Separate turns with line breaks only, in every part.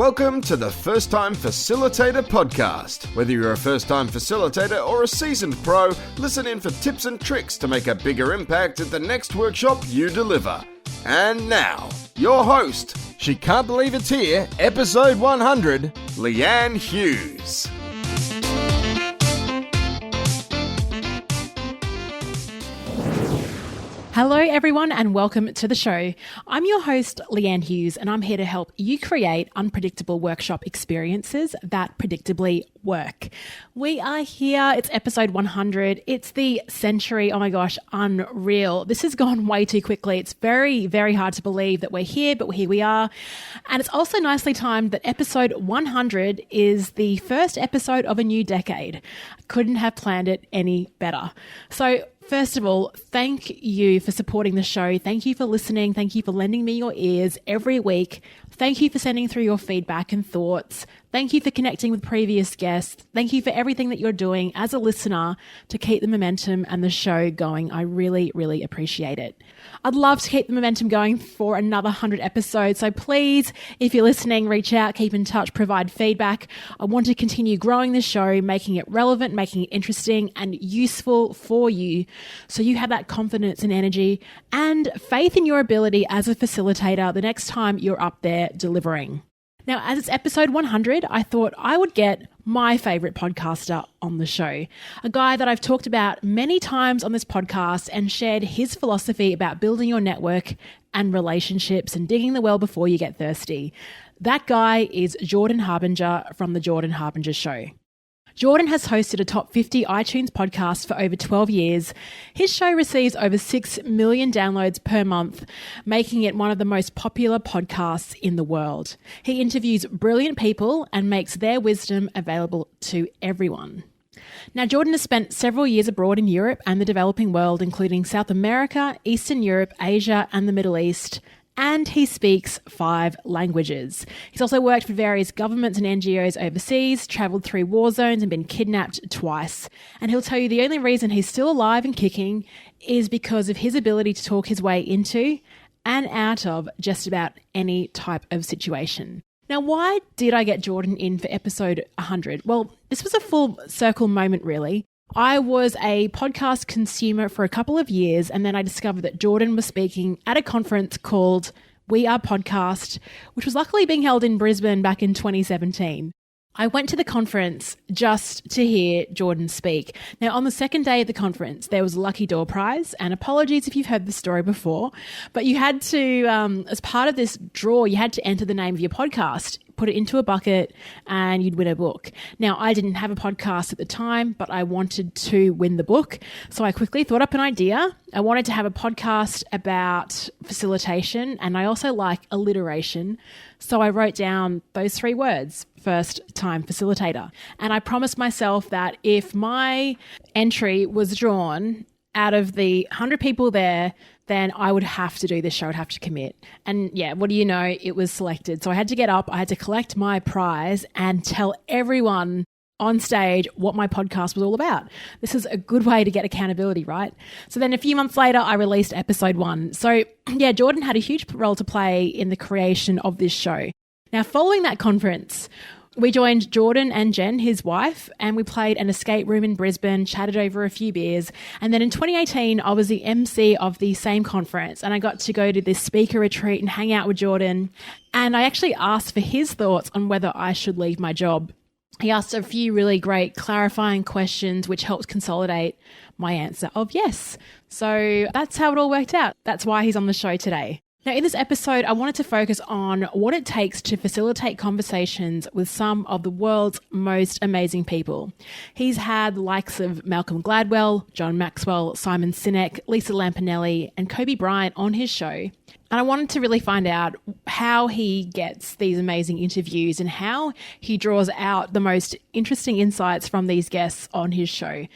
Welcome to the First Time Facilitator podcast. Whether you're a first-time facilitator or a seasoned pro, listen in for tips and tricks to make a bigger impact at the next workshop you deliver. And now, your host, she can't believe it's here, episode 100, Leanne Hughes.
Hello everyone and welcome to the show. I'm your host Leanne Hughes and I'm here to help you create unpredictable workshop experiences that predictably work. We are here, it's episode 100, it's the century, oh my gosh, unreal. This has gone way too quickly. It's very, very hard to believe that we're here, but here we are. And it's also nicely timed that episode 100 is the first episode of a new decade. I couldn't have planned it any better. So first of all, thank you for supporting the show. Thank you for listening. Thank you for lending me your ears every week. Thank you for sending through your feedback and thoughts. Thank you for connecting with previous guests. Thank you for everything that you're doing as a listener to keep the momentum and the show going. I really, really appreciate it. I'd love to keep the momentum going for another 100 episodes. So please, if you're listening, reach out, keep in touch, provide feedback. I want to continue growing the show, making it relevant, making it interesting and useful for you so you have that confidence and energy and faith in your ability as a facilitator the next time you're up there delivering. Now, as it's episode 100, I thought I would get my favorite podcaster on the show, a guy that I've talked about many times on this podcast and shared his philosophy about building your network and relationships and digging the well before you get thirsty. That guy is Jordan Harbinger from the Jordan Harbinger Show. Jordan has hosted a top 50 iTunes podcast for over 12 years. His show receives over 6 million downloads per month, making it one of the most popular podcasts in the world. He interviews brilliant people and makes their wisdom available to everyone. Now, Jordan has spent several years abroad in Europe and the developing world, including South America, Eastern Europe, Asia, and the Middle East. And he speaks 5 languages. He's also worked for various governments and NGOs overseas, travelled through war zones and been kidnapped twice. And he'll tell you the only reason he's still alive and kicking is because of his ability to talk his way into and out of just about any type of situation. Now, why did I get Jordan in for episode 100? Well, this was a full circle moment, really. I was a podcast consumer for a couple of years, and then I discovered that Jordan was speaking at a conference called We Are Podcast, which was luckily being held in Brisbane back in 2017. I went to the conference just to hear Jordan speak. Now, on the second day of the conference, there was a lucky door prize, and apologies if you've heard this story before, but you had to, as part of this draw, you had to enter the name of your podcast, put it into a bucket, and you'd win a book. Now, I didn't have a podcast at the time, but I wanted to win the book. So I quickly thought up an idea. I wanted to have a podcast about facilitation, and I also like alliteration. So I wrote down those 3 words, first time facilitator. And I promised myself that if my entry was drawn out of the 100 people there, then I would have to do this show. I'd have to commit. And yeah, what do you know? It was selected. So I had to get up, I had to collect my prize and tell everyone on stage what my podcast was all about. This is a good way to get accountability, right? So then a few months later, I released episode 1. So yeah, Jordan had a huge role to play in the creation of this show. Now, following that conference, we joined Jordan and Jen, his wife, and we played an escape room in Brisbane, chatted over a few beers. And then in 2018, I was the MC of the same conference and I got to go to this speaker retreat and hang out with Jordan. And I actually asked for his thoughts on whether I should leave my job. He asked a few really great clarifying questions, which helped consolidate my answer of yes. So that's how it all worked out. That's why he's on the show today. Now, in this episode, I wanted to focus on what it takes to facilitate conversations with some of the world's most amazing people. He's had the likes of Malcolm Gladwell, John Maxwell, Simon Sinek, Lisa Lampanelli, and Kobe Bryant on his show. And I wanted to really find out how he gets these amazing interviews and how he draws out the most interesting insights from these guests on his show.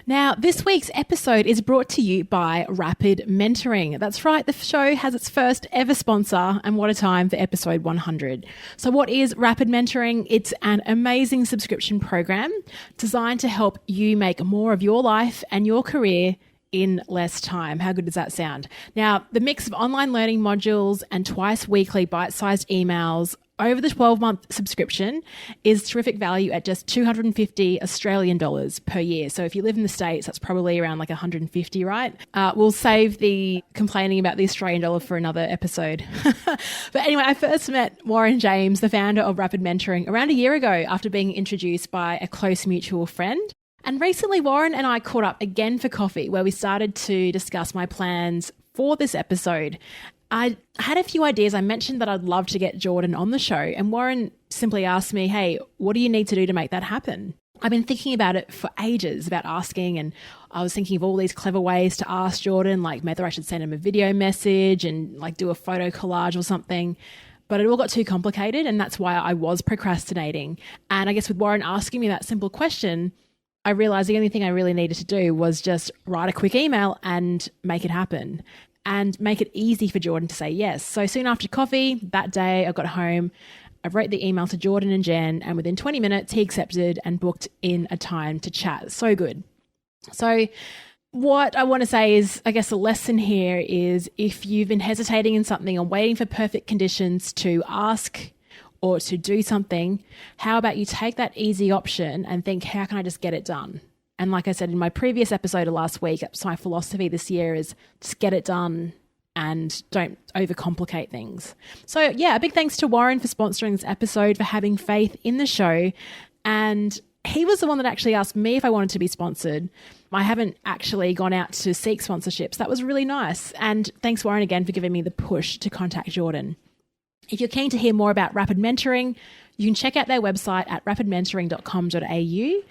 Now, this week's episode is brought to you by Rapid Mentoring. That's right, the show has its first ever sponsor, and what a time for episode 100. So what is Rapid Mentoring? It's an amazing subscription program designed to help you make more of your life and your career in less time. How good does that sound? Now, the mix of online learning modules and twice weekly bite-sized emails over the 12-month subscription is terrific value at just 250 Australian dollars per year. So if you live in the States, that's probably around like 150, right? We'll save the complaining about the Australian dollar for another episode. But anyway, I first met Warren James, the founder of Rapid Mentoring, around a year ago after being introduced by a close mutual friend. And recently, Warren and I caught up again for coffee, where we started to discuss my plans for this episode. I had a few ideas. I mentioned that I'd love to get Jordan on the show, and Warren simply asked me, hey, what do you need to do to make that happen? I've been thinking about it for ages, about asking, and I was thinking of all these clever ways to ask Jordan, like whether I should send him a video message and like do a photo collage or something. But it all got too complicated, and that's why I was procrastinating. And I guess with Warren asking me that simple question, I realized the only thing I really needed to do was just write a quick email and make it happen. And make it easy for Jordan to say yes. So soon after coffee that day, I got home, I wrote the email to Jordan and Jen, and within 20 minutes, he accepted and booked in a time to chat. So good. So what I want to say is, I guess the lesson here is if you've been hesitating in something or waiting for perfect conditions to ask or to do something, how about you take that easy option and think, how can I just get it done? And like I said in my previous episode of last week, that's my philosophy this year is just get it done and don't overcomplicate things. So yeah, a big thanks to Warren for sponsoring this episode, for having faith in the show. And he was the one that actually asked me if I wanted to be sponsored. I haven't actually gone out to seek sponsorships. That was really nice. And thanks, Warren, again, for giving me the push to contact Jordan. If you're keen to hear more about Rapid Mentoring, you can check out their website at rapidmentoring.com.au,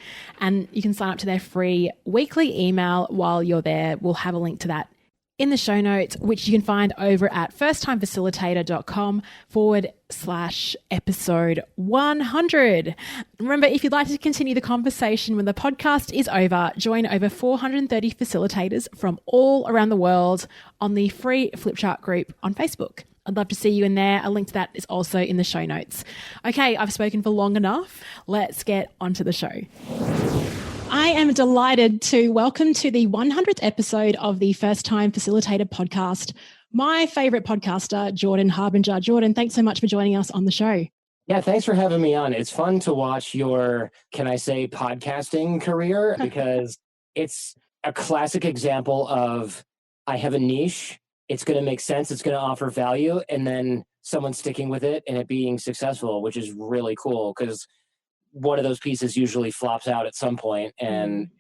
and you can sign up to their free weekly email while you're there. We'll have a link to that in the show notes, which you can find over at firsttimefacilitator.com/episode 100. Remember, if you'd like to continue the conversation when the podcast is over, join over 430 facilitators from all around the world on the free Flipchart group on Facebook. I'd love to see you in there. A link to that is also in the show notes. Okay, I've spoken for long enough. Let's get onto the show. I am delighted to welcome to the 100th episode of the First Time Facilitator podcast, my favorite podcaster, Jordan Harbinger. Jordan, thanks so much for joining us on the show.
Yeah, thanks for having me on. It's fun to watch your, can I say, podcasting career, because it's a classic example of I have a niche. It's going to make sense. It's going to offer value. And then someone sticking with it and it being successful, which is really cool because one of those pieces usually flops out at some point and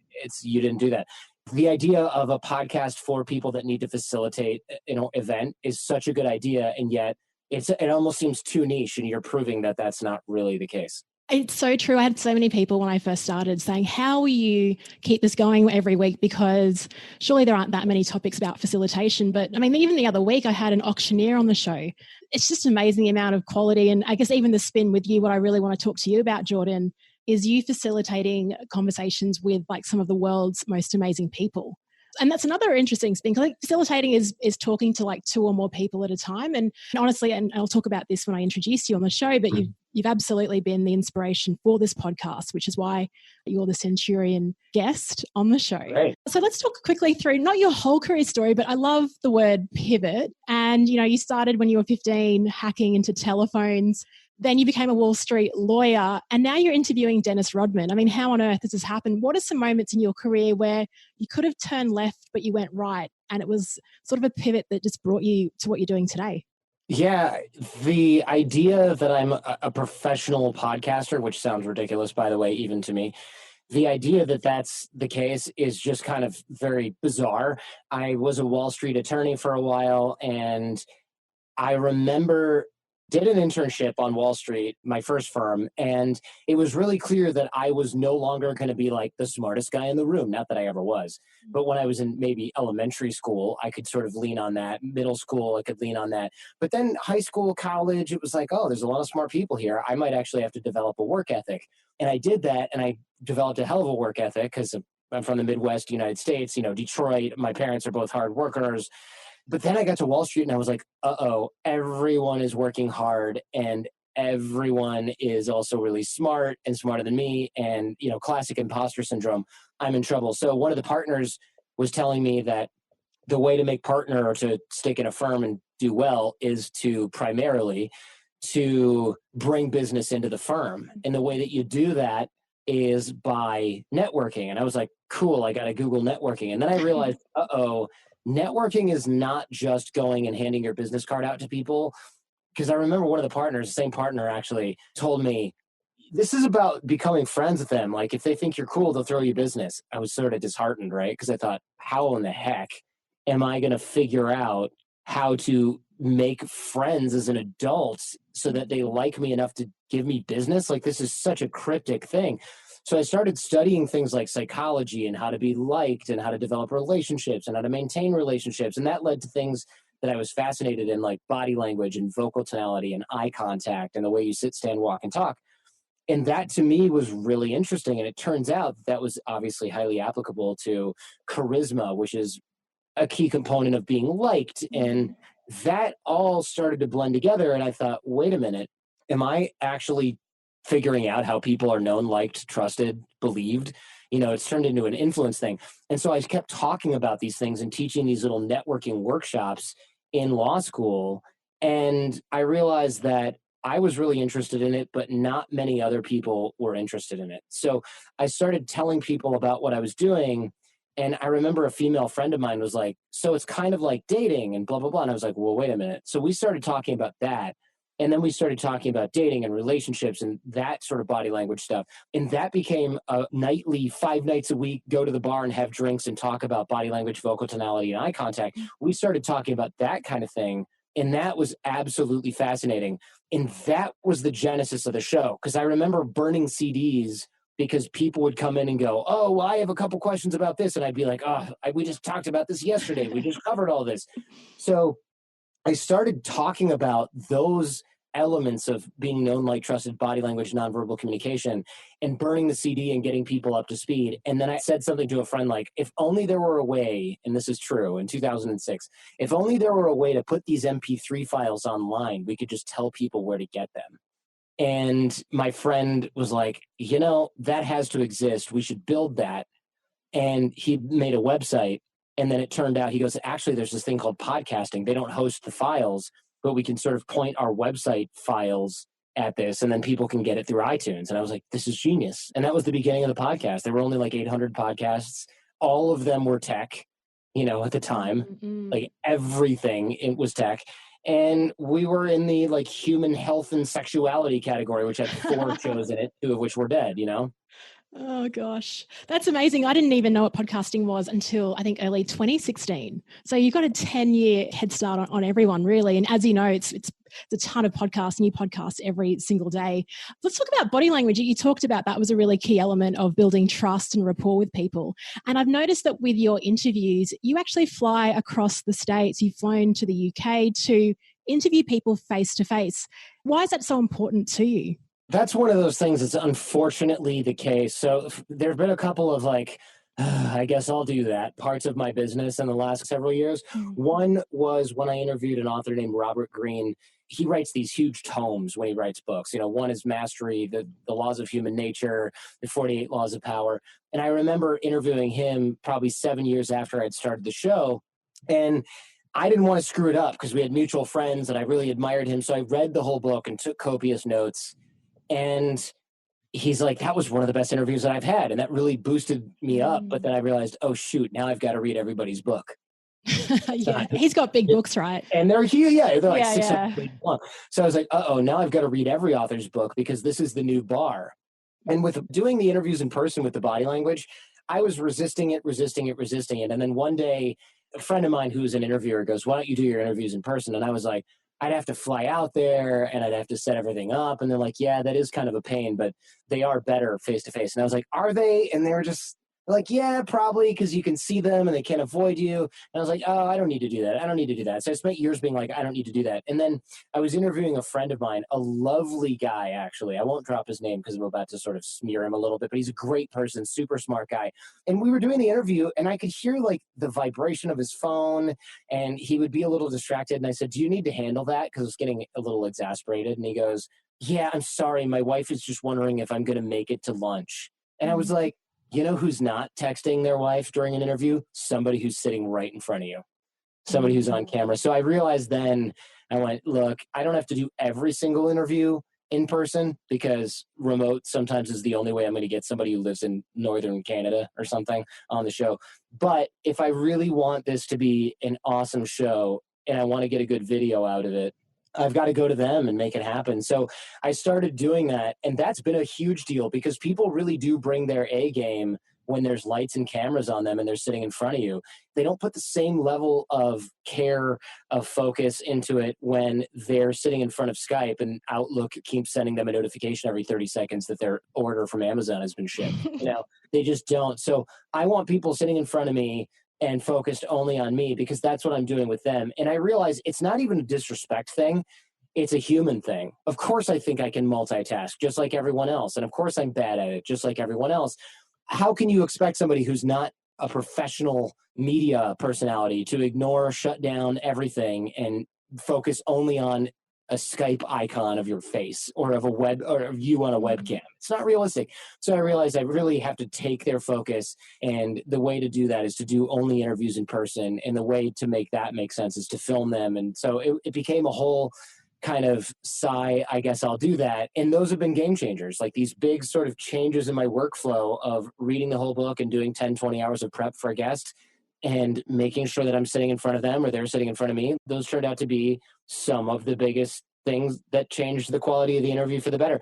you didn't do that. The idea of a podcast for people that need to facilitate an event is such a good idea. And yet it almost seems too niche, and you're proving that that's not really the case.
It's so true. I had so many people when I first started saying, how will you keep this going every week? Because surely there aren't that many topics about facilitation. But I mean, even the other week, I had an auctioneer on the show. It's just amazing the amount of quality. And I guess even the spin with you, what I really want to talk to you about, Jordan, is you facilitating conversations with like some of the world's most amazing people. And that's another interesting spin, because like facilitating is talking to like two or more people at a time. And honestly, and I'll talk about this when I introduce you on the show, but you've absolutely been the inspiration for this podcast, which is why you're the Centurion guest on the show.
Right.
So let's talk quickly through not your whole career story, but I love the word pivot. And, you know, you started when you were 15 hacking into telephones. Then you became a Wall Street lawyer, and now you're interviewing Dennis Rodman. I mean, how on earth has this happened? What are some moments in your career where you could have turned left, but you went right, and it was sort of a pivot that just brought you to what you're doing today?
Yeah, the idea that I'm a professional podcaster, which sounds ridiculous, by the way, even to me, the idea that that's the case is just kind of very bizarre. I was a Wall Street attorney for a while, and I remember did an internship on Wall Street, my first firm, and it was really clear that I was no longer going to be like the smartest guy in the room. Not that I ever was, but when I was in maybe elementary school, I could sort of lean on that. Middle school, I could lean on that. But then high school, college, it was like, oh, there's a lot of smart people here. I might actually have to develop a work ethic. And I did that, and I developed a hell of a work ethic because I'm from the Midwest United States, you know, Detroit. My parents are both hard workers. But then I got to Wall Street and I was like, everyone is working hard and everyone is also really smart and smarter than me. And, you know, classic imposter syndrome, I'm in trouble. So one of the partners was telling me that the way to make partner or to stick in a firm and do well is to primarily to bring business into the firm. And the way that you do that is by networking. And I was like, cool, I got to Google networking. And then I realized, networking is not just going and handing your business card out to people. Because I remember one of the partners, the same partner actually told me, this is about becoming friends with them. Like if they think you're cool, they'll throw you business. I was sort of disheartened, right? Because I thought, how in the heck am I going to figure out how to make friends as an adult so that they like me enough to give me business? Like this is such a cryptic thing. So I started studying things like psychology and how to be liked and how to develop relationships and how to maintain relationships. And that led to things that I was fascinated in, like body language and vocal tonality and eye contact and the way you sit, stand, walk, and talk. And that to me was really interesting. And it turns out that was obviously highly applicable to charisma, which is a key component of being liked. And that all started to blend together. And I thought, wait a minute, am I actually figuring out how people are known, liked, trusted, believed? You know, it's turned into an influence thing. And so I kept talking about these things and teaching these little networking workshops in law school. And I realized that I was really interested in it, but not many other people were interested in it. So I started telling people about what I was doing. And I remember a female friend of mine was like, so it's kind of like dating and blah, blah, blah. And I was like, well, wait a minute. So we started talking about that. And then we started talking about dating and relationships and that sort of body language stuff. And that became a nightly, 5 nights a week, go to the bar and have drinks and talk about body language, vocal tonality, and eye contact. We started talking about that kind of thing. And that was absolutely fascinating. And that was the genesis of the show. Because I remember burning CDs because people would come in and go, oh, well, I have a couple questions about this. And I'd be like, we just talked about this yesterday. We just covered all this. So I started talking about those elements of being known, like, trusted, body language, nonverbal communication, and burning the CD and getting people up to speed. And then I said something to a friend like, if only there were a way, and this is true in 2006, if only there were a way to put these MP3 files online, we could just tell people where to get them. And my friend was like, you know, that has to exist. We should build that. And he made a website. And then it turned out, he goes, actually, there's this thing called podcasting. They don't host the files, but we can sort of point our website files at this, and then people can get it through iTunes. And I was like, this is genius. And that was the beginning of the podcast. There were only like 800 podcasts. All of them were tech, you know, at the time. Like everything, it was tech. And we were in the like human health and sexuality category, which had 4 shows in it, 2 of which were dead, you know?
Oh gosh, that's amazing. I didn't even know what podcasting was until I think early 2016. So you've got a 10-year head start on everyone, really. And as you know, it's a ton of podcasts, new podcasts every single day. Let's talk about body language. You talked about that was a really key element of building trust and rapport with people. And I've noticed that with your interviews, you actually fly across the States. You've flown to the UK to interview people face to face. Why is that so important to you?
That's one of those things that's unfortunately the case. So there have been a couple of like, I guess I'll do that, parts of my business in the last several years. One was when I interviewed an author named Robert Greene. He writes these huge tomes when he writes books. You know, one is Mastery, the Laws of Human Nature, the 48 Laws of Power. And I remember interviewing him probably 7 years after I'd started the show. And I didn't want to screw it up because we had mutual friends and I really admired him. So I read the whole book and took copious notes. And he's like, that was one of the best interviews that I've had. And that really boosted me up. But then I realized, oh, shoot, now I've got to read everybody's book.
Yeah, he's got big books, right?
And they're huge. Yeah, they're like 600 pages long. So I was like, now I've got to read every author's book because this is the new bar. And with doing the interviews in person with the body language, I was resisting it. And then one day, a friend of mine who's an interviewer goes, why don't you do your interviews in person? And I was like, I'd have to fly out there and I'd have to set everything up. And they're like, yeah, that is kind of a pain, but they are better face to face. And I was like, are they? And they were just like, yeah, probably, because you can see them and they can't avoid you. And I was like, oh, I don't need to do that. So I spent years being like, I don't need to do that. And then I was interviewing a friend of mine, a lovely guy, actually. I won't drop his name because I'm about to sort of smear him a little bit, but he's a great person, super smart guy. And we were doing the interview and I could hear like the vibration of his phone and he would be a little distracted. And I said, do you need to handle that? Because I was getting a little exasperated. And he goes, yeah, I'm sorry. My wife is just wondering if I'm going to make it to lunch. And I was like, you know who's not texting their wife during an interview? Somebody who's sitting right in front of you. somebody who's on camera. So I realized then, I went, look, I don't have to do every single interview in person, because remote sometimes is the only way I'm going to get somebody who lives in northern Canada or something on the show. But if I really want this to be an awesome show and I want to get a good video out of it, I've got to go to them and make it happen. So I started doing that, and that's been a huge deal, because people really do bring their A game when there's lights and cameras on them and they're sitting in front of you. They don't put the same level of care, of focus into it when they're sitting in front of Skype and Outlook keeps sending them a notification every 30 seconds that their order from Amazon has been shipped. They just don't. So I want people sitting in front of me and focused only on me, because that's what I'm doing with them. And I realize it's not even a disrespect thing. It's a human thing. Of course, I think I can multitask just like everyone else. And of course, I'm bad at it just like everyone else. How can you expect somebody who's not a professional media personality to ignore, shut down everything and focus only on a Skype icon of your face or of a web or of you on a webcam? It's not realistic. So I realized I really have to take their focus, and the way to do that is to do only interviews in person. And the way to make that make sense is to film them. And so it became a whole kind of I guess I'll do that. And those have been game changers, like these big sort of changes in my workflow of reading the whole book and doing 10, 20 hours of prep for a guest and making sure that I'm sitting in front of them or they're sitting in front of me. Those turned out to be some of the biggest things that changed the quality of the interview for the better.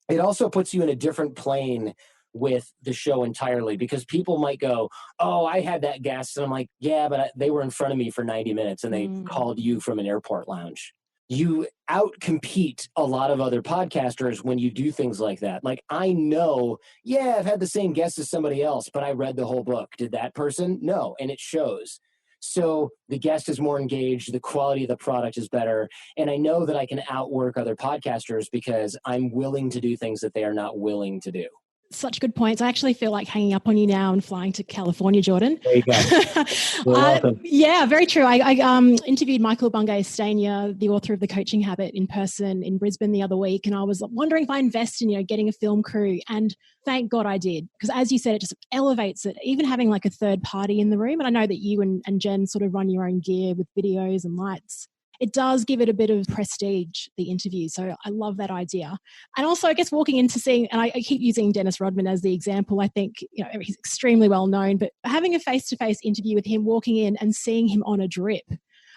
It also puts you in a different plane with the show entirely, because people might go, oh, I had that guest. And I'm like, yeah, but they were in front of me for 90 minutes and they called you from an airport lounge. You outcompete a lot of other podcasters when you do things like that. Like, I know, yeah, I've had the same guest as somebody else, but I read the whole book. Did that person? No. And it shows. So the guest is more engaged. The quality of the product is better. And I know that I can outwork other podcasters because I'm willing to do things that they are not willing to do.
Such good points. I actually feel like hanging up on you now and flying to California, Jordan.
There you go. You're welcome.
Yeah, very true. I interviewed Michael Bungay-Stania, the author of The Coaching Habit, in person in Brisbane the other week. And I was wondering if I invest in, getting a film crew. And thank God I did. Because as you said, it just elevates it. Even having like a third party in the room. And I know that you and Jen sort of run your own gear with videos and lights. It does give it a bit of prestige, the interview. So I love that idea. And also, I guess, walking into seeing, and I keep using Dennis Rodman as the example. I think, he's extremely well known, but having a face-to-face interview with him, walking in and seeing him on a drip,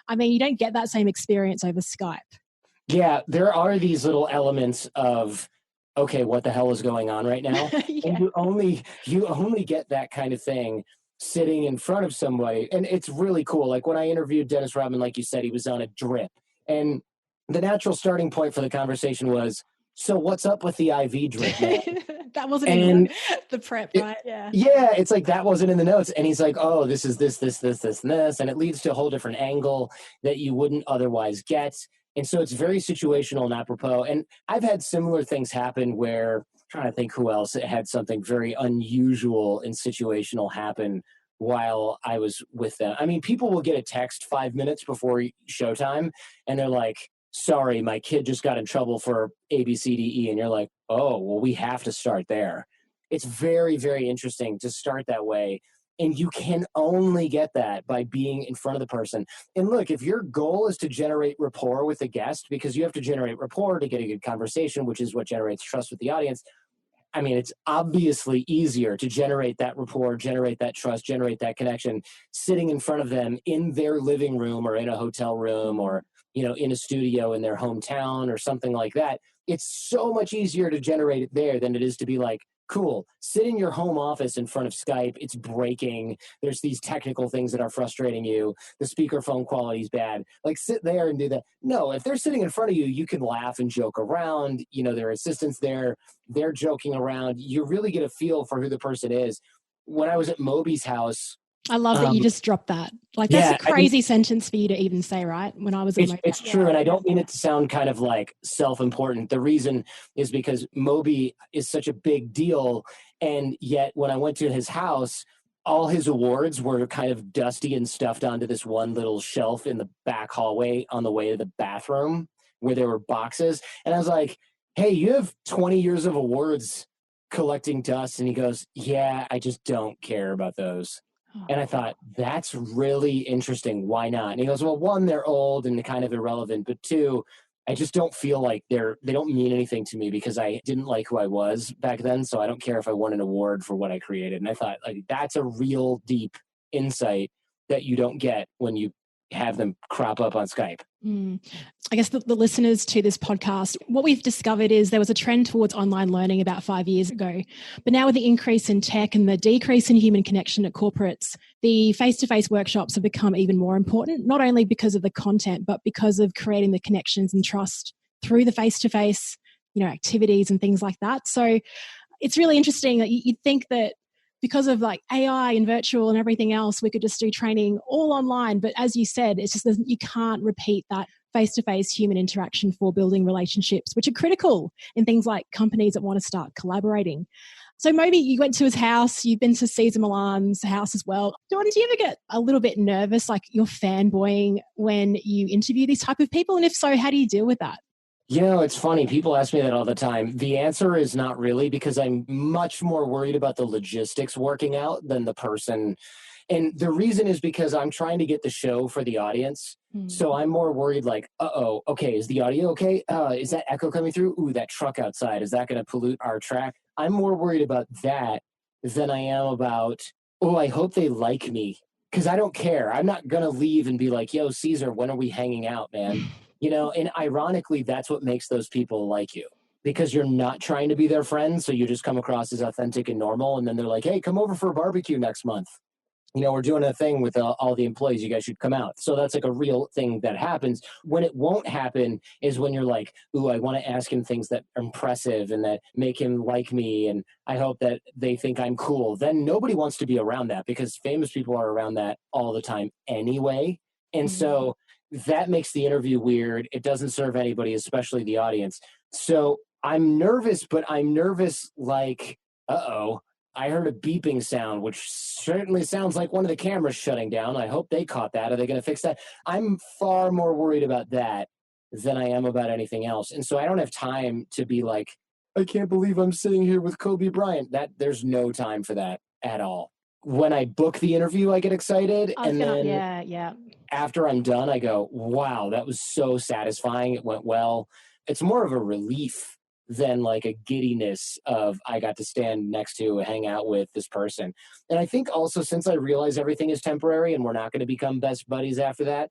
I mean, you don't get that same experience over Skype.
Yeah, there are these little elements of, okay, what the hell is going on right now?
Yeah.
And you only get that kind of thing sitting in front of somebody. And it's really cool. Like when I interviewed Dennis Rodman, like you said, he was on a drip. And the natural starting point for the conversation was, so what's up with the IV drip, man?
That wasn't in the prep, right? Yeah.
Yeah, it's like that wasn't in the notes. And he's like, oh, this is this, and this. And it leads to a whole different angle that you wouldn't otherwise get. And so it's very situational and apropos. And I've had similar things happen where, trying to think who else had something very unusual and situational happen while I was with them. I mean, people will get a text 5 minutes before showtime and they're like, sorry, my kid just got in trouble for A, B, C, D, E. And you're like, oh, well, we have to start there. It's very, very interesting to start that way. And you can only get that by being in front of the person. And look, if your goal is to generate rapport with the guest, because you have to generate rapport to get a good conversation, which is what generates trust with the audience. I mean, it's obviously easier to generate that rapport, generate that trust, generate that connection, sitting in front of them in their living room or in a hotel room or, in a studio in their hometown or something like that. It's so much easier to generate it there than it is to be like, cool, sit in your home office in front of Skype. It's breaking. There's these technical things that are frustrating you. The speakerphone quality is bad. Like, sit there and do that. No, if they're sitting in front of you, you can laugh and joke around. There are assistants there. They're joking around. You really get a feel for who the person is. When I was at Moby's house,
I love that you just dropped that. Like, that's a crazy sentence for you to even say, right? When I was at
it's true. And I don't mean it to sound kind of like self-important. The reason is because Moby is such a big deal. And yet when I went to his house, all his awards were kind of dusty and stuffed onto this one little shelf in the back hallway on the way to the bathroom where there were boxes. And I was like, hey, you have 20 years of awards collecting dust. And he goes, yeah, I just don't care about those. And I thought, that's really interesting. Why not? And he goes, well, one, they're old and kind of irrelevant, but two, I just don't feel like they don't mean anything to me because I didn't like who I was back then. So I don't care if I won an award for what I created. And I thought, like, that's a real deep insight that you don't get when you have them crop up on Skype.
I guess the listeners to this podcast, what we've discovered is there was a trend towards online learning about 5 years ago. But now with the increase in tech and the decrease in human connection at corporates, the face-to-face workshops have become even more important, not only because of the content, but because of creating the connections and trust through the face-to-face, activities and things like that. So it's really interesting that you'd think that because of like AI and virtual and everything else, we could just do training all online. But as you said, it's just that you can't repeat that face-to-face human interaction for building relationships, which are critical in things like companies that want to start collaborating. So maybe you went to his house, you've been to Cesar Millan's house as well. Jordan, do you ever get a little bit nervous, like you're fanboying when you interview these type of people? And if so, how do you deal with that?
It's funny. People ask me that all the time. The answer is not really, because I'm much more worried about the logistics working out than the person. And the reason is because I'm trying to get the show for the audience. So I'm more worried like, okay, is the audio okay? Is that echo coming through? Ooh, that truck outside, is that going to pollute our track? I'm more worried about that than I am about, I hope they like me. Because I don't care. I'm not going to leave and be like, yo, Caesar, when are we hanging out, man? And ironically, that's what makes those people like you, because you're not trying to be their friend. So you just come across as authentic and normal. And then they're like, hey, come over for a barbecue next month. We're doing a thing with all the employees. You guys should come out. So that's like a real thing that happens. When it won't happen is when you're like, ooh, I want to ask him things that are impressive and that make him like me. And I hope that they think I'm cool. Then nobody wants to be around that, because famous people are around that all the time anyway. And so that makes the interview weird. It doesn't serve anybody, especially the audience. So I'm nervous, but I'm nervous like, I heard a beeping sound, which certainly sounds like one of the cameras shutting down. I hope they caught that. Are they going to fix that? I'm far more worried about that than I am about anything else. And so I don't have time to be like, I can't believe I'm sitting here with Kobe Bryant. There's no time for that at all. When I book the interview, I get excited. After I'm done, I go, wow, that was so satisfying. It went well. It's more of a relief than like a giddiness of I got to stand next to, hang out with this person. And I think also, since I realize everything is temporary and we're not going to become best buddies after that,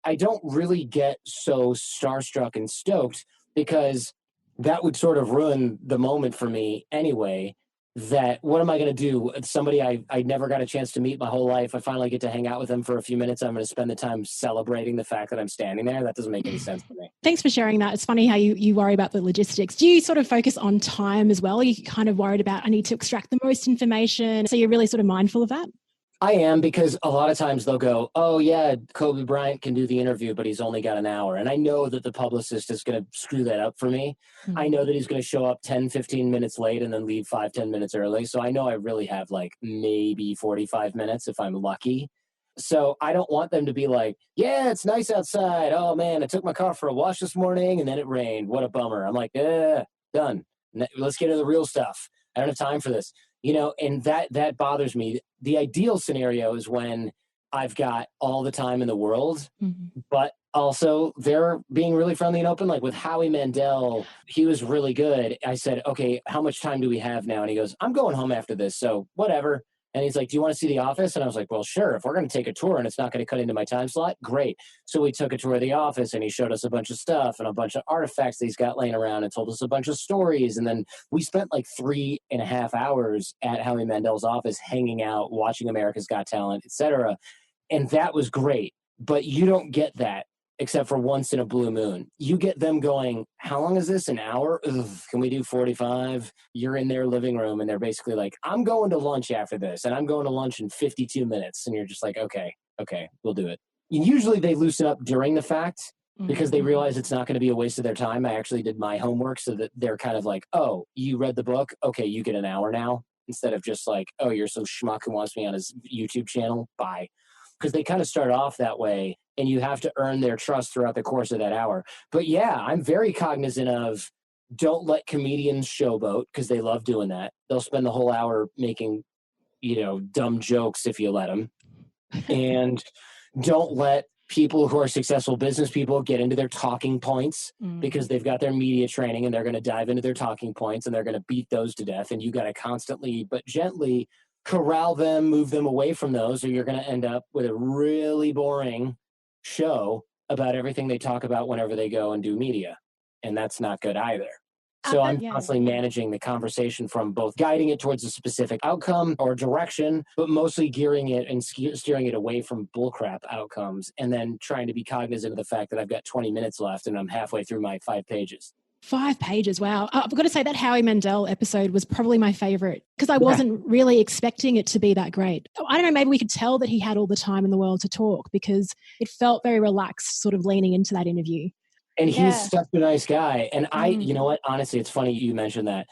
I don't really get so starstruck and stoked, because that would sort of ruin the moment for me anyway. That what am I going to do? Somebody I never got a chance to meet my whole life. I finally get to hang out with them for a few minutes. I'm going to spend the time celebrating the fact that I'm standing there. That doesn't make any sense to me.
Thanks for sharing that. It's funny how you worry about the logistics. Do you sort of focus on time as well? Are you kind of worried about, I need to extract the most information? So you're really sort of mindful of that?
I am, because a lot of times they'll go, oh yeah, Kobe Bryant can do the interview, but he's only got an hour. And I know that the publicist is going to screw that up for me. I know that he's going to show up 10, 15 minutes late and then leave 5, 10 minutes early. So I know I really have like maybe 45 minutes if I'm lucky. So I don't want them to be like, yeah, it's nice outside. Oh man, I took my car for a wash this morning and then it rained. What a bummer. I'm like, done. Let's get into the real stuff. I don't have time for this. And that bothers me. The ideal scenario is when I've got all the time in the world, but also they're being really friendly and open. Like with Howie Mandel, he was really good. I said, okay, how much time do we have now? And he goes, I'm going home after this, so whatever. And he's like, do you want to see the office? And I was like, well, sure. If we're going to take a tour and it's not going to cut into my time slot, great. So we took a tour of the office and he showed us a bunch of stuff and a bunch of artifacts that he's got laying around and told us a bunch of stories. And then we spent like 3.5 hours at Howie Mandel's office hanging out, watching America's Got Talent, etc. And that was great. But you don't get that except for once in a blue moon. You get them going, how long is this? An hour? Ugh, can we do 45? You're in their living room and they're basically like, I'm going to lunch after this and I'm going to lunch in 52 minutes. And you're just like, okay, we'll do it. And usually they loosen up during the fact because they realize it's not going to be a waste of their time. I actually did my homework so that they're kind of like, oh, you read the book? Okay, you get an hour now. Instead of just like, oh, you're some schmuck who wants me on his YouTube channel. Bye. Because they kind of start off that way and you have to earn their trust throughout the course of that hour. But yeah, I'm very cognizant of don't let comedians showboat because they love doing that. They'll spend the whole hour making, dumb jokes if you let them. And don't let people who are successful business people get into their talking points because they've got their media training and they're going to dive into their talking points and they're going to beat those to death. And you got to constantly, but gently corral them, move them away from those, or you're going to end up with a really boring show about everything they talk about whenever they go and do media. And that's not good either. So I'm constantly managing the conversation from both guiding it towards a specific outcome or direction, but mostly gearing it and steering it away from bullcrap outcomes, and then trying to be cognizant of the fact that I've got 20 minutes left and I'm halfway through my 5 pages.
5 pages. Wow. I've got to say that Howie Mandel episode was probably my favorite because I wasn't really expecting it to be that great. I don't know, maybe we could tell that he had all the time in the world to talk because it felt very relaxed, sort of leaning into that interview.
And he's such a nice guy. And you know what? Honestly, it's funny you mentioned that.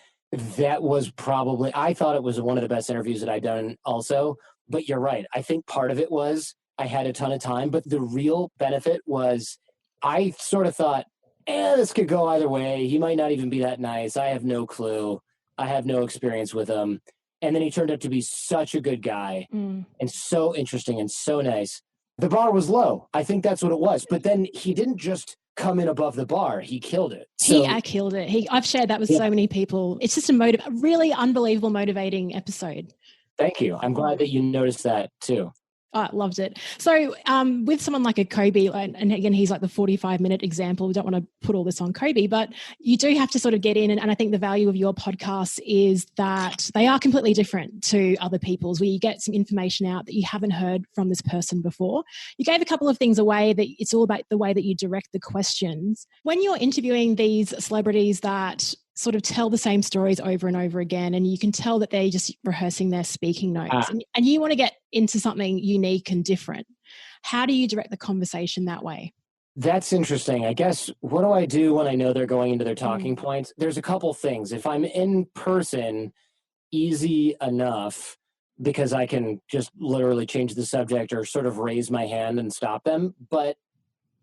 That was probably, I thought it was one of the best interviews that I'd done also. But you're right. I think part of it was I had a ton of time. But the real benefit was I sort of thought, this could go either way. He might not even be that nice. I have no clue. I have no experience with him. And then he turned out to be such a good guy and so interesting and so nice. The bar was low. I think that's what it was. But then he didn't just come in above the bar. He killed it.
He killed it. I've shared that with so many people. It's just a really unbelievable, motivating episode.
Thank you. I'm glad that you noticed that too.
I loved it. So with someone like a Kobe, and again, he's like the 45-minute example. We don't want to put all this on Kobe, but you do have to sort of get in. And I think the value of your podcast is that they are completely different to other people's, where you get some information out that you haven't heard from this person before. You gave a couple of things away, that it's all about the way that you direct the questions. When you're interviewing these celebrities that sort of tell the same stories over and over again, and you can tell that they're just rehearsing their speaking notes, and you want to get into something unique and different. How do you direct the conversation that way?
That's interesting. I guess, what do I do when I know they're going into their talking points? There's a couple things. If I'm in person, easy enough, because I can just literally change the subject or sort of raise my hand and stop them. But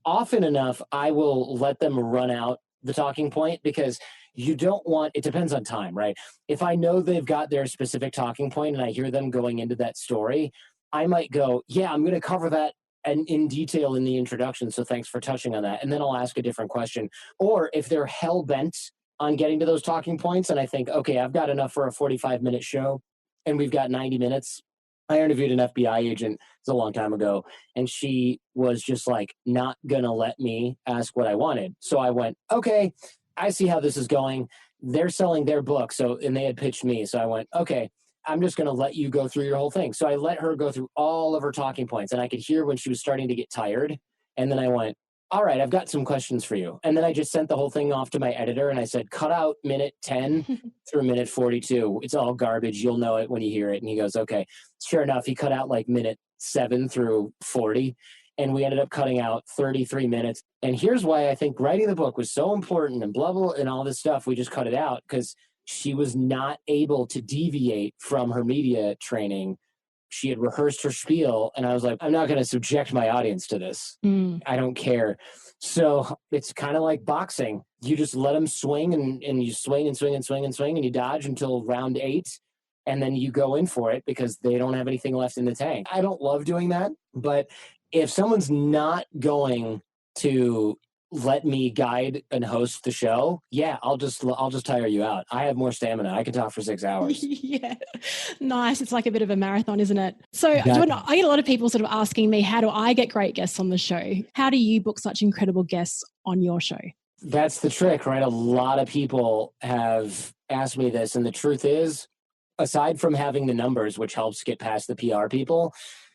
often enough, I will let them run out the talking point, because you don't want, it depends on time, right? If I know they've got their specific talking point and I hear them going into that story, I might go, I'm going to cover that and in detail in the introduction, so thanks for touching on that. And then I'll ask a different question. Or if they're hell-bent on getting to those talking points and I think, okay, I've got enough for a 45-minute show and we've got 90 minutes. I interviewed an FBI agent, it's a long time ago, and she was just like not going to let me ask what I wanted. So I went, okay, I see how this is going. They're selling their book. And they had pitched me. So I went, okay, I'm just going to let you go through your whole thing. So I let her go through all of her talking points, and I could hear when she was starting to get tired. And then I went, all right, I've got some questions for you. And then I just sent the whole thing off to my editor and I said, cut out minute 10 through minute 42. It's all garbage. You'll know it when you hear it. And he goes, okay. Sure enough, he cut out like minute 7 through 40. And we ended up cutting out 33 minutes. And here's why I think writing the book was so important and blah, blah, and all this stuff. We just cut it out because she was not able to deviate from her media training. She had rehearsed her spiel, and I was like, I'm not going to subject my audience to this. I don't care. So it's kind of like boxing. You just let them swing, and you swing and swing and swing and swing, and you dodge until round 8, and then you go in for it because they don't have anything left in the tank. I don't love doing that, but if someone's not going to let me guide and host the show, I'll just tire you out. I have more stamina. I can talk for 6 hours.
Yeah. Nice. It's like a bit of a marathon, isn't it? So Jordan, I get a lot of people sort of asking me, how do I get great guests on the show? How do you book such incredible guests on your show?
That's the trick, right? A lot of people have asked me this. And the truth is, aside from having the numbers, which helps get past the PR people,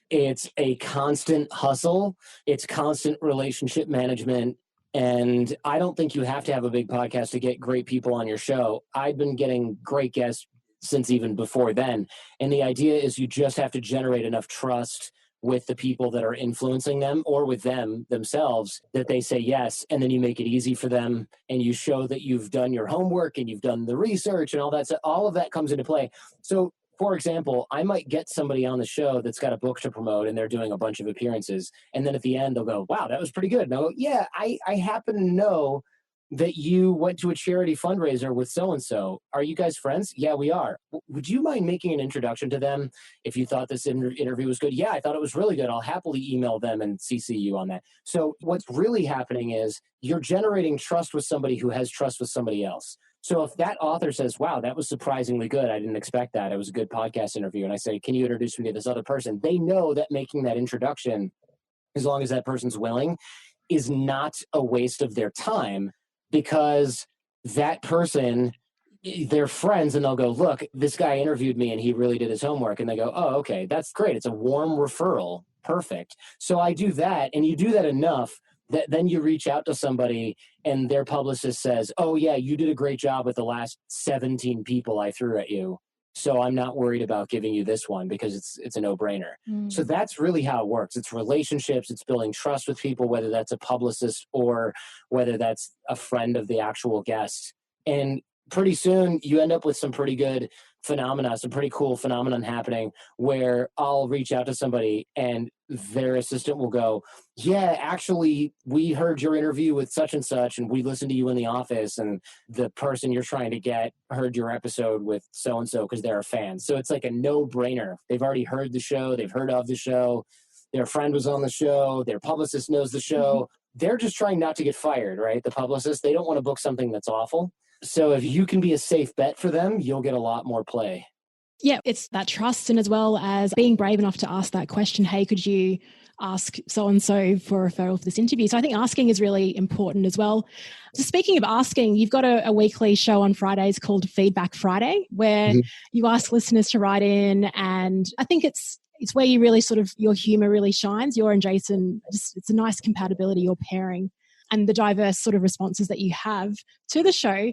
it's a constant hustle. It's constant relationship management. And I don't think you have to have a big podcast to get great people on your show. I've been getting great guests since even before then. And the idea is you just have to generate enough trust with the people that are influencing them or with them themselves that they say yes. And then you make it easy for them and you show that you've done your homework and you've done the research and all that. So all of that comes into play. So for example, I might get somebody on the show that's got a book to promote and they're doing a bunch of appearances. And then at the end, they'll go, wow, that was pretty good. And I'll go, yeah, I happen to know that you went to a charity fundraiser with so-and-so. Are you guys friends? Yeah, we are. Would you mind making an introduction to them if you thought this interview was good? Yeah, I thought it was really good. I'll happily email them and CC you on that. So what's really happening is you're generating trust with somebody who has trust with somebody else. So if that author says, wow, that was surprisingly good, I didn't expect that, it was a good podcast interview, and I say, can you introduce me to this other person? They know that making that introduction, as long as that person's willing, is not a waste of their time, because that person, they're friends, and they'll go, look, this guy interviewed me and he really did his homework. And they go, oh, okay, that's great. It's a warm referral. Perfect. So I do that, and you do that enough that then you reach out to somebody and their publicist says, oh yeah, you did a great job with the last 17 people I threw at you. So I'm not worried about giving you this one because it's a no-brainer. So that's really how it works. It's relationships. It's building trust with people, whether that's a publicist or whether that's a friend of the actual guest. And pretty soon you end up with some pretty good phenomena, some pretty cool phenomenon happening where I'll reach out to somebody and their assistant will go, yeah, actually, we heard your interview with such and such, and we listened to you in the office, and the person you're trying to get heard your episode with so-and-so because they're a fan. So it's like a no-brainer. They've already heard the show. They've heard of the show. Their friend was on the show. Their publicist knows the show. They're just trying not to get fired, right? The publicist, they don't want to book something that's awful. So if you can be a safe bet for them, you'll get a lot more play.
Yeah, it's that trust, and as well as being brave enough to ask that question, hey, could you ask so-and-so for a referral for this interview? So I think asking is really important as well. So speaking of asking, you've got a weekly show on Fridays called Feedback Friday, where you ask listeners to write in, and I think it's where you really sort of, your humor really shines. You and Jason, it's a nice compatibility, your pairing, and the diverse sort of responses that you have to the show.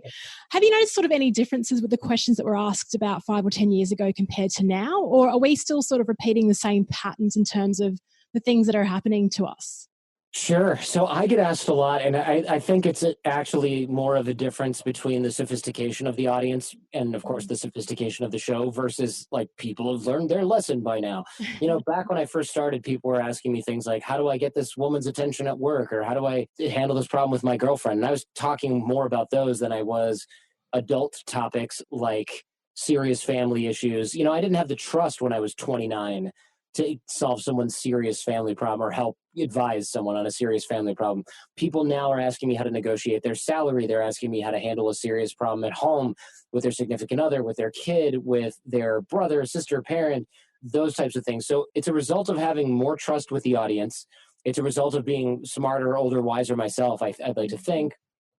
Have you noticed sort of any differences with the questions that were asked about 5 or 10 years ago compared to now? Or are we still sort of repeating the same patterns in terms of the things that are happening to us?
Sure. So I get asked a lot, and I think it's actually more of a difference between the sophistication of the audience and, of course, the sophistication of the show versus, like, people have learned their lesson by now. You know, back when I first started, people were asking me things like, how do I get this woman's attention at work? Or how do I handle this problem with my girlfriend? And I was talking more about those than I was adult topics like serious family issues. You know, I didn't have the trust when I was 29 to solve someone's serious family problem or help advise someone on a serious family problem. People now are asking me how to negotiate their salary. They're asking me how to handle a serious problem at home with their significant other, with their kid, with their brother, sister, parent, those types of things. So it's a result of having more trust with the audience. It's a result of being smarter, older, wiser myself, I'd like to think.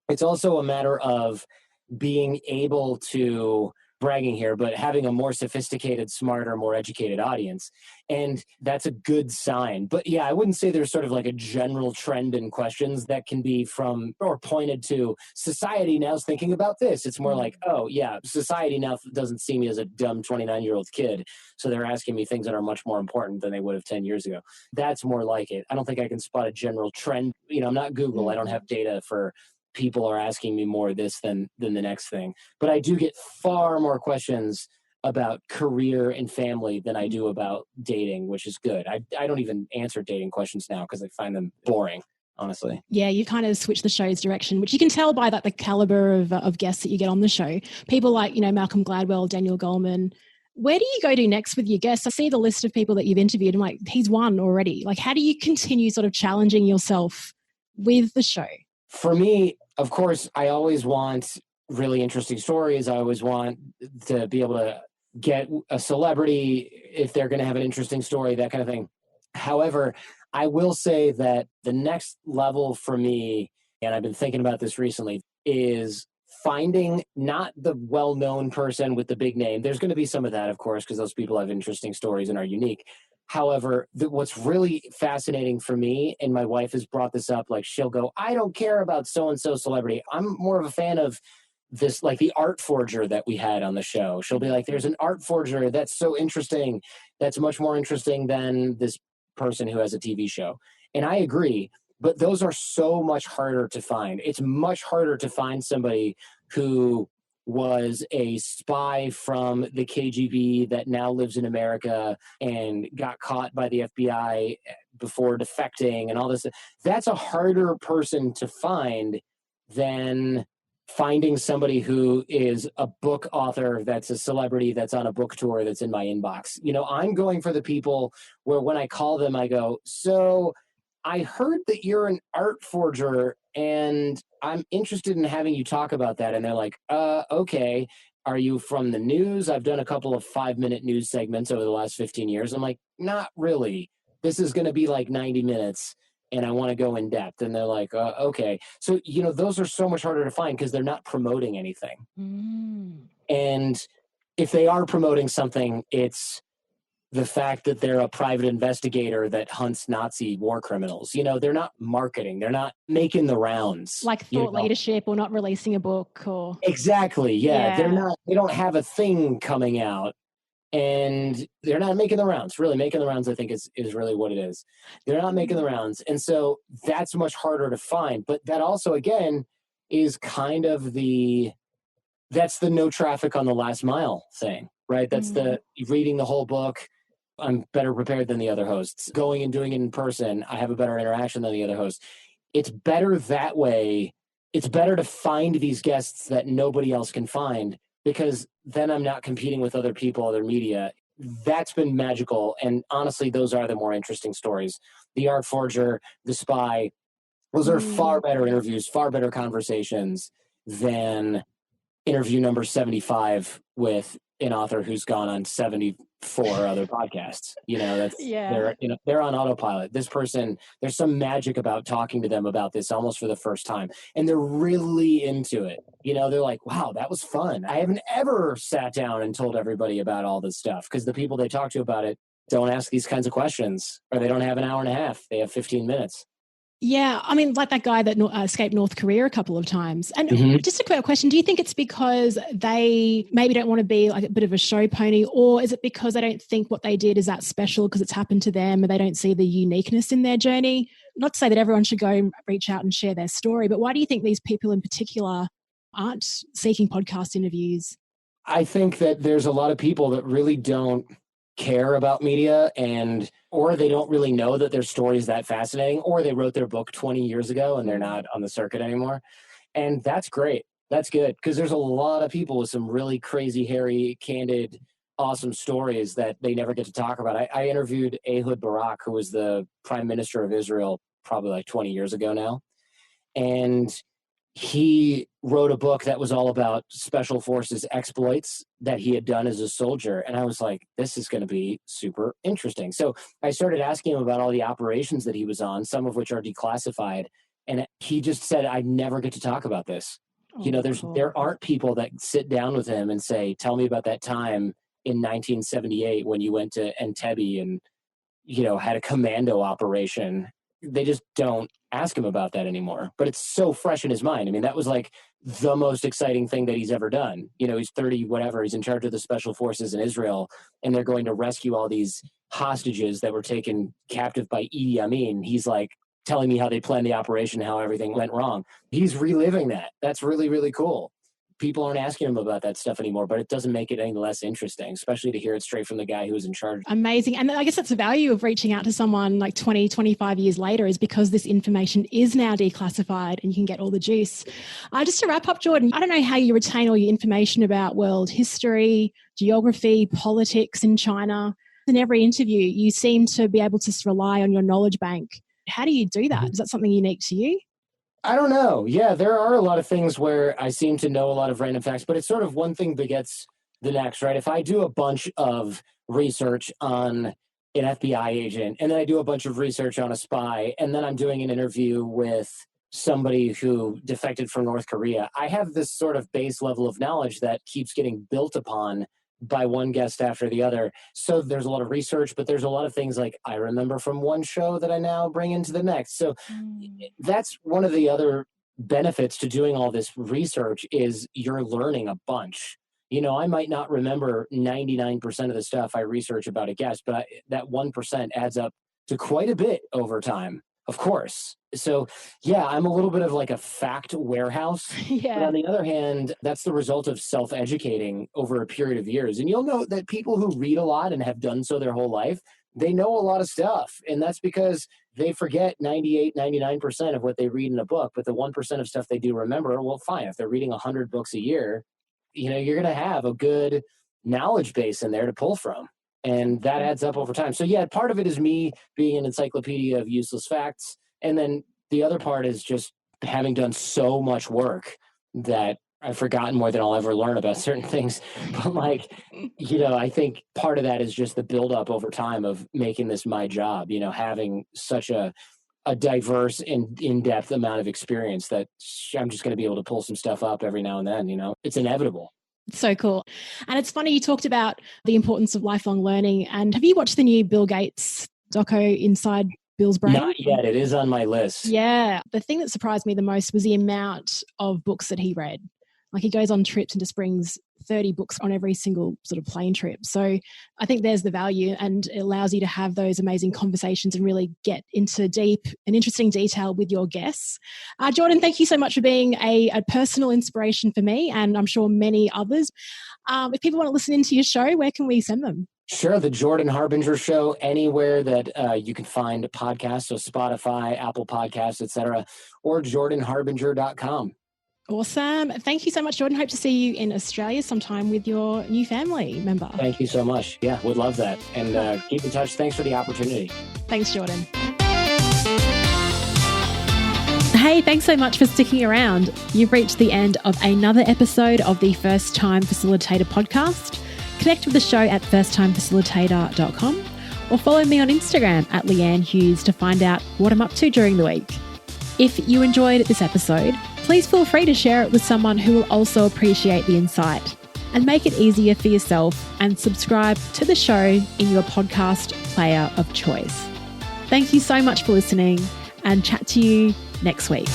It's also a matter of being able to, bragging here, but having a more sophisticated, smarter, more educated audience. And that's a good sign. But yeah, I wouldn't say there's sort of like a general trend in questions that can be from or pointed to society now is thinking about this. It's more like, oh yeah, society now doesn't see me as a dumb 29-year-old kid. So they're asking me things that are much more important than they would have 10 years ago. That's more like it. I don't think I can spot a general trend. You know, I'm not Google. I don't have data for people are asking me more this than the next thing. But I do get far more questions about career and family than I do about dating, which is good. I don't even answer dating questions now because I find them boring, honestly.
Yeah, you kind of switch the show's direction, which you can tell by the caliber of guests that you get on the show. People like, you know, Malcolm Gladwell, Daniel Goleman. Where do you go to next with your guests? I see the list of people that you've interviewed. I'm like, he's won already. Like, how do you continue sort of challenging yourself with the show?
For me, of course, I always want really interesting stories. I always want to be able to get a celebrity if they're going to have an interesting story, that kind of thing. However, I will say that the next level for me, and I've been thinking about this recently, is finding not the well-known person with the big name. There's going to be some of that, of course, because those people have interesting stories and are unique. However, what's really fascinating for me, and my wife has brought this up, like she'll go, I don't care about so-and-so celebrity. I'm more of a fan of this, like the art forger that we had on the show. She'll be like, there's an art forger that's so interesting. That's much more interesting than this person who has a TV show. And I agree, but those are so much harder to find. It's much harder to find somebody who was a spy from the KGB that now lives in America and got caught by the FBI before defecting and all this. That's a harder person to find than finding somebody who is a book author that's a celebrity that's on a book tour that's in my inbox. I'm going for the people where when I call them, I go, so I heard that you're an art forger and I'm interested in having you talk about that. And they're like, okay. Are you from the news? I've done a couple of 5-minute news segments over the last 15 years. I'm like, not really. This is going to be like 90 minutes and I want to go in depth. And they're like, okay. So, those are so much harder to find because they're not promoting anything. And if they are promoting something, it's the fact that they're a private investigator that hunts Nazi war criminals. They're not marketing. They're not making the rounds.
Like thought leadership or not releasing a book or...
Exactly. Yeah. They don't have a thing coming out and they're not making the rounds. Really making the rounds, I think is really what it is. They're not making the rounds. And so that's much harder to find. But that also, again, is kind of that's the no traffic on the last mile thing, right? That's the reading the whole book. I'm better prepared than the other hosts. Going and doing it in person, I have a better interaction than the other hosts. It's better that way. It's better to find these guests that nobody else can find because then I'm not competing with other people, other media. That's been magical. And honestly, those are the more interesting stories. The art forger, the spy, those are far better interviews, far better conversations than interview number 75 with an author who's gone on 74 other podcasts. They're on autopilot. This person, there's some magic about talking to them about this almost for the first time. And they're really into it. They're like, wow, that was fun. I haven't ever sat down and told everybody about all this stuff because the people they talk to about it don't ask these kinds of questions or they don't have an hour and a half. They have 15 minutes.
Yeah, I mean, like that guy that escaped North Korea a couple of times. And just a quick question, do you think it's because they maybe don't want to be like a bit of a show pony, or is it because they don't think what they did is that special because it's happened to them and they don't see the uniqueness in their journey? Not to say that everyone should go and reach out and share their story, but why do you think these people in particular aren't seeking podcast interviews?
I think that there's a lot of people that really don't care about media or they don't really know that their story is that fascinating, or they wrote their book 20 years ago and they're not on the circuit anymore. And that's great. That's good. Because there's a lot of people with some really crazy, hairy, candid, awesome stories that they never get to talk about. I interviewed Ehud Barak, who was the prime minister of Israel probably like 20 years ago now. And he wrote a book that was all about special forces exploits that he had done as a soldier. And I was like, this is going to be super interesting. So I started asking him about all the operations that he was on, some of which are declassified. And he just said, I never get to talk about this. There aren't people that sit down with him and say, tell me about that time in 1978 when you went to Entebbe and, had a commando operation. They just don't ask him about that anymore, but it's so fresh in his mind. I mean, that was like the most exciting thing that he's ever done. He's 30, whatever. He's in charge of the special forces in Israel, and they're going to rescue all these hostages that were taken captive by Idi Amin. He's like telling me how they planned the operation, how everything went wrong. He's reliving that. That's really, really cool. People aren't asking him about that stuff anymore, but it doesn't make it any less interesting, especially to hear it straight from the guy who was in charge.
Amazing. And I guess that's the value of reaching out to someone like 20, 25 years later, is because this information is now declassified and you can get all the juice. Just to wrap up, Jordan, I don't know how you retain all your information about world history, geography, politics in China. In every interview, you seem to be able to rely on your knowledge bank. How do you do that? Is that something unique to you?
I don't know. Yeah, there are a lot of things where I seem to know a lot of random facts, but it's sort of one thing begets the next, right? If I do a bunch of research on an FBI agent, and then I do a bunch of research on a spy, and then I'm doing an interview with somebody who defected from North Korea, I have this sort of base level of knowledge that keeps getting built upon by one guest after the other. So there's a lot of research, but there's a lot of things like I remember from one show that I now bring into the next. So that's one of the other benefits to doing all this research is you're learning a bunch. I might not remember 99% of the stuff I research about a guest, but that 1% adds up to quite a bit over time, of course. So yeah, I'm a little bit of like a fact warehouse.
Yeah.
But on the other hand, that's the result of self-educating over a period of years. And you'll note that people who read a lot and have done so their whole life, they know a lot of stuff. And that's because they forget 98, 99% of what they read in a book, but the 1% of stuff they do remember, well, fine. If they're reading 100 books a year, you're going to have a good knowledge base in there to pull from. And that adds up over time. So yeah, part of it is me being an encyclopedia of useless facts. And then the other part is just having done so much work that I've forgotten more than I'll ever learn about certain things. But I think part of that is just the buildup over time of making this my job, having such a diverse and in-depth amount of experience that I'm just going to be able to pull some stuff up every now and then, it's inevitable.
So cool. And it's funny, you talked about the importance of lifelong learning. And have you watched the new Bill Gates doco, Inside Bill's Brain?
Not yet. It is on my list.
Yeah. The thing that surprised me the most was the amount of books that he read. Like, he goes on trips and just brings 30 books on every single sort of plane trip. So I think there's the value, and it allows you to have those amazing conversations and really get into deep and interesting detail with your guests. Jordan, thank you so much for being a personal inspiration for me, and I'm sure many others. If people want to listen into your show, where can we send them?
Sure. The Jordan Harbinger Show, anywhere that you can find podcasts, so Spotify, Apple Podcasts, etc., or jordanharbinger.com.
Awesome. Thank you so much, Jordan. Hope to see you in Australia sometime with your new family member.
Thank you so much. Yeah, would love that. And keep in touch. Thanks for the opportunity.
Thanks, Jordan. Hey, thanks so much for sticking around. You've reached the end of another episode of the First Time Facilitator podcast. Connect with the show at firsttimefacilitator.com or follow me on Instagram at Leanne Hughes to find out what I'm up to during the week. If you enjoyed this episode, please feel free to share it with someone who will also appreciate the insight, and make it easier for yourself and subscribe to the show in your podcast player of choice. Thank you so much for listening, and chat to you next week.